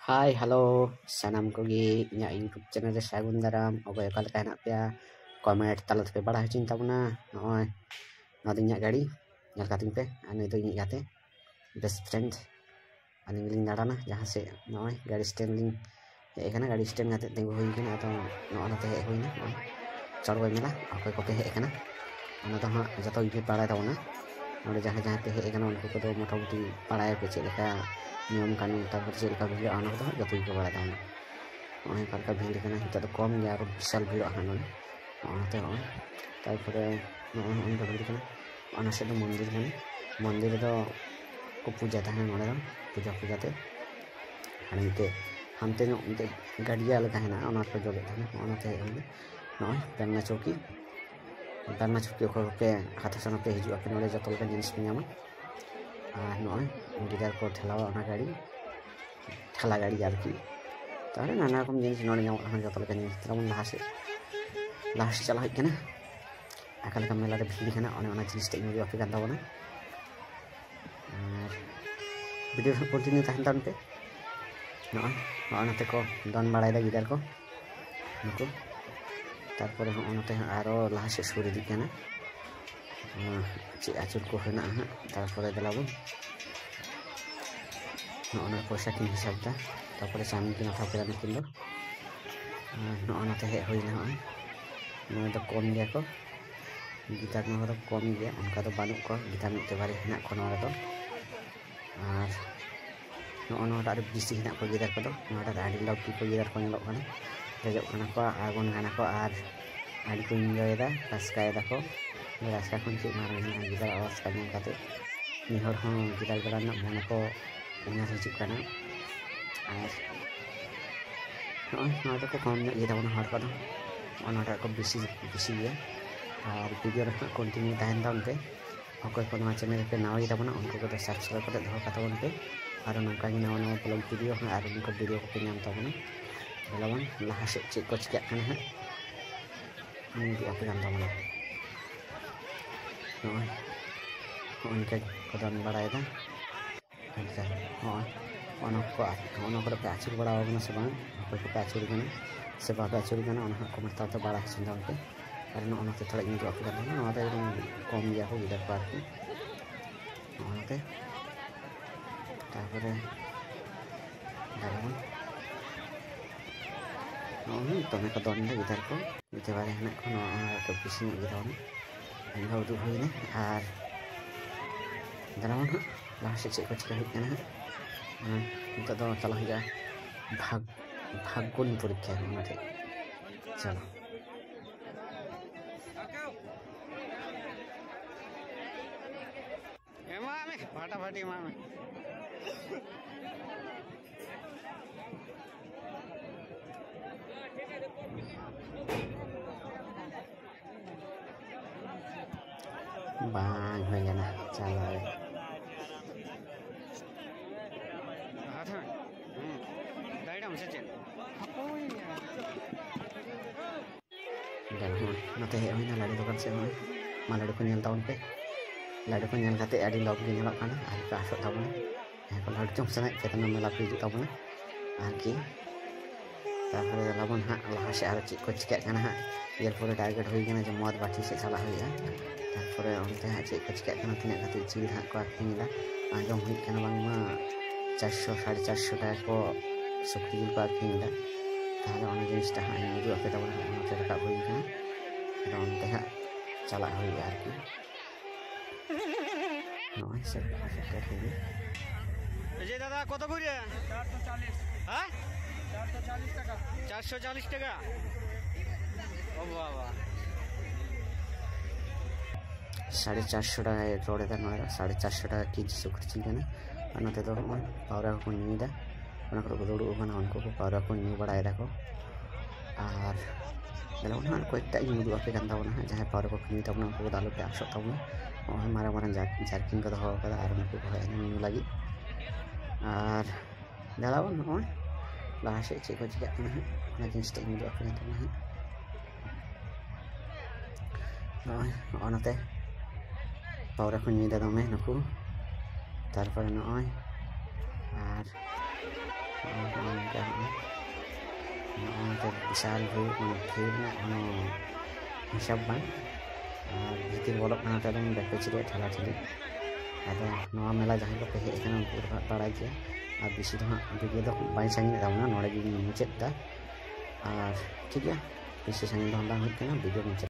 Hai, halo, sanam kogi nya YouTube channel re sagun daram oboy kal ka henak pea comment talat pe bada hacin tabuna noy nodi nya gari nyal kating pe ane do ini gate best friend ane ling darana jahan se noy gari standing ekana gari stand ngate tengu hui kana atau no ana te hui na chor boy mela okoy ko pe ekana ana to ha jato ide bada tabuna node jahan jahan pe ekana unko ko do motamuti padai pe cheleka नियम कानून तापर चलका भिड़ आना तो जतो को बड़ा दाम ओने करका भिड़ कना हिता तो कम या विशाल भिड़ आना ओनते ओन तापर ओन का भिड़ कना ओना से मंदिर कना मंदिर तो को पूजा था नोडे पूजा पूजा ते हानते हमते गाड़िया लगा है ना ओना को जोगे था ओनते नय पेन्ना चौकी को पे हाथ सना पे हिजु अपने नोडे जतो का जिनिस न्यामा नय गिटार को ठेलावा ओना गाड़ी ठेला गाड़ी आरकी तारे नाना रकम जिनिस नोडे ᱧᱟᱢᱚᱜ ᱠᱟᱱᱟ ᱡᱚᱛᱚ ᱞᱮᱠᱟᱱ ᱡᱤᱱᱤस ᱛᱟᱵᱚᱱ ᱞᱟᱦᱟ ᱪᱟᱞᱟᱜ ᱦᱩᱭᱩᱜ ᱠᱟᱱᱟ ᱟᱠᱟ ᱞᱮᱠᱟ ᱢᱮᱞᱟ ᱨᱮ ᱵᱷᱤᱲ ᱠᱟᱱᱟ ᱚᱱᱟ ᱡᱤᱱᱤᱥ ᱛᱮ ᱧᱩ ᱟᱯᱮ ᱠᱟᱱ ᱛᱟᱵᱚᱱᱟ ᱟᱨ ᱵᱷᱤᱰᱤᱭᱳ ᱦᱚᱸ ᱠᱚᱱᱴᱤᱱᱤᱭᱩ ᱛᱟᱦᱮᱱ ᱛᱟᱵᱚᱱ ᱯᱮ ᱱᱚᱜᱼᱚᱭ ᱱᱚᱛᱮ ᱠᱚ ᱫᱚᱱ ᱵᱟᱲᱟᱭᱮᱫᱟ ᱜᱤᱫᱟᱹᱨ ᱠᱚ ᱱᱩᱠᱩ ᱛᱟᱨᱯᱚᱨᱮ ᱦᱚᱸ ᱱᱚᱛᱮ ᱟᱨᱚ ᱞᱟᱦᱟ ᱥᱮᱫ ᱥᱩᱨ ᱤᱫᱤᱜ ᱠᱟᱱᱟ ᱪᱮᱫ ᱟᱹᱪᱩᱨ ᱠᱚ ᱦᱮᱱᱟᱜᱼᱟ ᱦᱟᱸᱜ ᱛᱟᱨᱯᱚᱨᱮ ᱫᱮᱞᱟᱵᱚᱱ नौना पैसा की हिसाब दा तापर चाउमिन की माथा पे नकिन दो नौना ते हे होइना नय तो कम गया को गिटार न हो कम गया उनका तो बानु को गिटार मिते बारे हेना को नोरा तो आर नौना दा बिसी हेना को गिटार को दो नोरा दा आडी लाउड को गिटार को नेलो kana देजो kana को आगोन गाना को आर आडी को एंजॉय दा रास्काय दा को रास्का कोन चे मारे गिटार आवाज का ᱧᱮᱞ काते निहर हो गिटार बड़ा ना मन को ina hijuk kana ar no to ko kom ye dabona har ko ona ta ko bisi ya ar video ra continue tahan down pe okoy ko na channel pe nawa ye dabona unko ko subscribe kate doho kata bon pe ar nongka ni nawa nawa vlog video ar unko video ko nyam tabona lawan laha se cek ko cek kana ha ini di apa kan tabona no onke ko dan badai da ono ko pe achur bada ogna se bang ko pe achur gana se ba achur gana ono ko mata to bada sinda pe karena ono te thora ini aku kan ono ada yang kom ya ko gidar parki ono te tapore dalam ono to me ko don da gidar ko ite bare hena ko no to pisin gidar ono ini udu hoine ar dalam last से check चिका हुई ना तो चला हुआ भाग्गुन परीक्षा चलो फाटाफाटी bang हो गया ना चलो नते हे होइना लाडू दुकान से होय मा लाडू को नेल ताउन पे लाडू को नेल काते आडी लॉक गे नेलक काना आर का आसो ताबना हे को लाडू चम सना केतन मेला पे जु ताबना आर की तापर लाबन हा लाहा से आर चिक को चिका काना हा यर पूरे टारगेट होई गना जे मद बाटी से चला होया तापर ओनते हा चिक को चिका काना तिना काते चिल हा को आखिनिदा आजम होई काना बांगमा 400 450 टाका को सुक्ति को आखिनिदा ताहले ओना जिनिसटा हा निजु आपे ताबना ओना ते राका होई गना onte ha chala hoy arki no se ini এই দাদা কত করে 440 হ্যাঁ 440 টাকা 440 টাকা ও বাবা 450 টাকা রোডে দেন 450 টাকা কেজি সুকর চিকেন আনাতে তো পাওরা को নিদা ওনা করে দৌড় ওখানে অনকো পাওরা को নিয়ে বড়ায় দেখো আর dalam hal ko tak ini dua pe kan tahu nah jangan power ko kini tahu ko dalu pe asok tahu oh marah-marah jarkin ko tahu kada arum ko ini lagi ar dalam oh lah se cek ko juga nah jenis tak ini dua pe kan tahu nah oh nate power ko ini dalam naku tarpore noy ar विशाल भीड़ हिसाब बang भीतर बोलों बेपेचरे ठेला ठेली अदा मेला जहाँ को हेजना उनको बड़ा गया और बेसि वीडियो तो बाई साँगी नोड़े मुचादा और ठीक है बेसि साँगी वीडियो मुचाद।